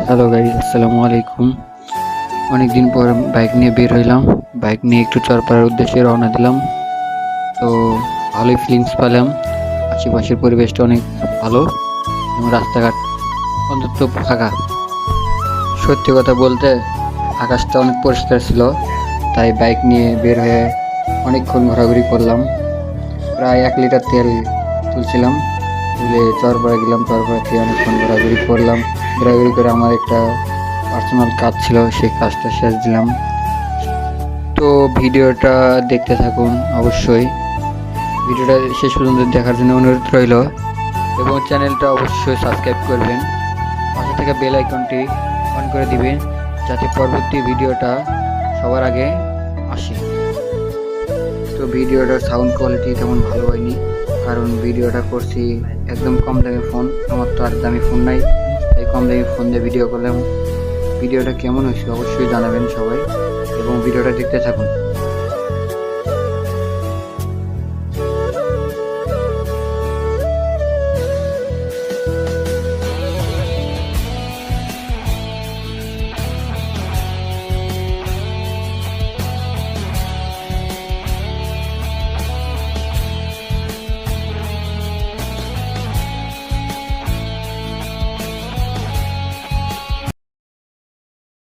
Hello guys, আসসালামু আলাইকুম। অনেকদিন পর বাইক নিয়ে বের হইলাম। বাইক নিয়ে একটু চরপাড়ার উদ্দেশ্যে রওনা দিলাম। তো ভালোই ফিলিংস পেলাম। আশেপাশের পরিবেশটা অনেক ভালো এবং রাস্তাঘাট অন্তত ফাঁকা। সত্যি কথা বলতে আকাশটা অনেক পরিষ্কার ছিল, তাই বাইক নিয়ে বের হয়ে অনেকক্ষণ ঘোরাঘুরি করলাম। প্রায় 1 লিটার তেল তুলছিলাম, তুলে চরপাড়া গেলাম। চরপাড়া থেকে অনেকক্ষণ ঘোরাঘুরি করলাম। ঘোরাঘুরি করে আমার একটা পার্সোনাল কাজ ছিল, সেই কাজটা শেষ দিলাম। তো ভিডিওটা দেখতে থাকুন অবশ্যই। ভিডিওটা শেষ পর্যন্ত দেখার জন্য অনুরোধ রইল এবং চ্যানেলটা অবশ্যই সাবস্ক্রাইব করবেন। পাশে থেকে বেল আইকনটি অন করে দিবেন যাতে পরবর্তী ভিডিওটা সবার আগে আসে। তো ভিডিওটার সাউন্ড কোয়ালিটি তেমন ভালো হয়নি, কারণ ভিডিওটা করছি একদম কম দামি ফোন। আমার তো আর দামি ফোন নাই, তাই কম দামি ফোন দিয়ে ভিডিও করলাম। ভিডিওটা কেমন হয়েছে অবশ্যই জানাবেন সবাই এবং ভিডিওটা দেখতে থাকুন।